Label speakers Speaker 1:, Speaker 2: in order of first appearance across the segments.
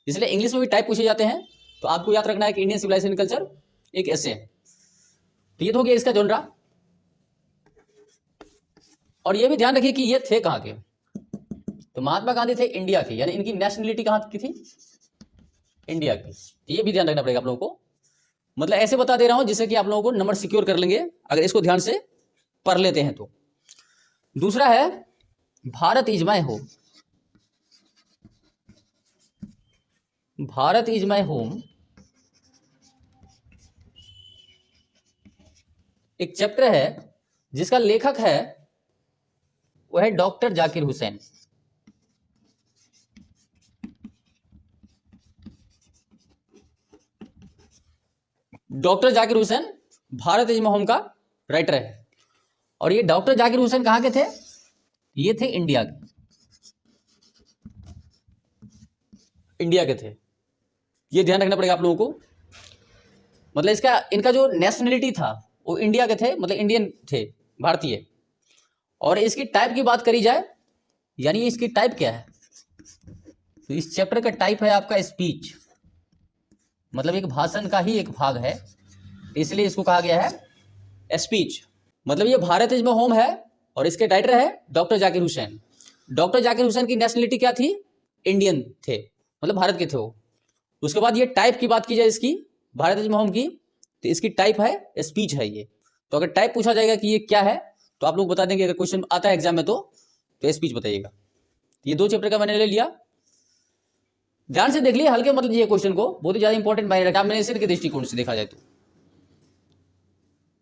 Speaker 1: इसलिए इंग्लिश में भी टाइप पूछे जाते हैं। तो आपको याद रखना है कि इंडियन सिविलाइजेशन कल्चर एक ऐसे है। तो ये तो हो गया इसका जॉनरा। और ये भी ध्यान रखिए कि ये थे कहाँ के। तो महात्मा गांधी थे इंडिया के, यानी इनकी नेशनलिटी कहाँ की थी? इंडिया की। तो ये भी ध्यान रखना पड़ेगा आप लोगों को। मतलब ऐसे बता दे रहा हूं जिससे कि आप लोगों को नंबर सिक्योर कर लेंगे अगर इसको ध्यान से पढ़ लेते हैं तो। दूसरा है Bharat is my home. Bharat is my home एक चैप्टर है जिसका लेखक है वह है doctor Zakir Hussain. Doctor Zakir Hussain Bharat is my home का राइटर है। और ये डॉक्टर जाकिर हुसैन कहाँ के थे? ये थे इंडिया के। इंडिया के थे, ये ध्यान रखना पड़ेगा आप लोगों को। मतलब इसका इनका जो नेशनलिटी था वो इंडिया के थे, मतलब इंडियन थे, भारतीय। और इसकी टाइप की बात करी जाए, यानी इसकी टाइप क्या है? तो इस चैप्टर का टाइप है आपका स्पीच, मतलब एक भाषण का ही एक भाग है, इसलिए इसको कहा गया है स्पीच। मतलब ये भारत इज माय होम है और इसके राइटर है डॉक्टर जाकिर हुसैन। डॉक्टर जाकिर हुसैन की नेशनलिटी क्या थी? इंडियन थे, मतलब भारत के थे वो। उसके बाद ये टाइप की बात की जाए इसकी, भारत इज माय होम की, तो इसकी टाइप है स्पीच है ये। तो अगर टाइप पूछा जाएगा कि ये क्या है तो आप लोग बता देंगे, अगर क्वेश्चन आता है एग्जाम में तो स्पीच बताइएगा। ये दो चैप्टर का मैंने ले लिया, ध्यान से देख लिया, हल्के मतलब ये क्वेश्चन को बहुत ही ज्यादा इंपॉर्टेंट मायने रखा एग्जामिनेशन के दृष्टिकोण से देखा जाए तो।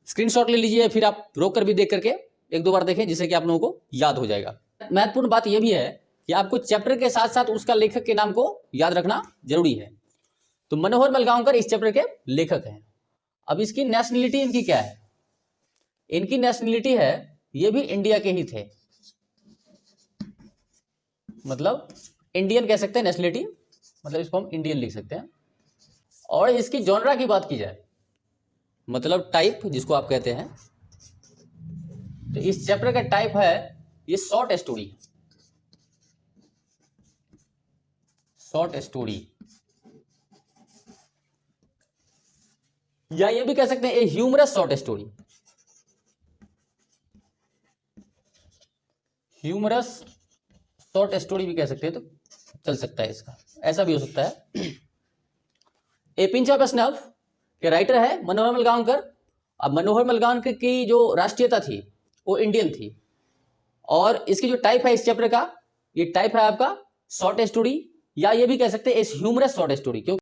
Speaker 1: स्क्रीनशॉट ले लीजिए, फिर आप रोक कर भी देख करके एक दो बार देखें जिससे कि आप लोगों को याद हो जाएगा। महत्वपूर्ण बात यह भी है कि आपको चैप्टर के साथ साथ उसका लेखक के नाम को याद रखना जरूरी है। तो मनोहर मलगांवकर इस चैप्टर के लेखक हैं। अब इसकी नेशनलिटी इनकी क्या है? इनकी नेशनलिटी है ये भी इंडिया के ही थे, मतलब इंडियन कह सकते हैं नेशनलिटी, मतलब इसको हम इंडियन लिख सकते हैं। और इसकी जॉनरा की बात की जाए, मतलब टाइप जिसको आप कहते हैं, तो इस चैप्टर का टाइप है ये शॉर्ट स्टोरी। शॉर्ट स्टोरी, या ये भी कह सकते हैं a humorous short story. Humorous short story भी कह सकते हैं, तो चल सकता है इसका, ऐसा भी हो सकता है। ए पिंच ऑफ स्नफ के राइटर है मनोहर मलगांवकर। अब मनोहर मलगांवकर की जो राष्ट्रीयता थी वो इंडियन थी। और इसकी जो टाइप है इस चैप्टर का, ये टाइप है आपका शॉर्ट स्टोरी, या ये भी कह सकते हैं ह्यूमरस शॉर्ट स्टोरी। क्यों?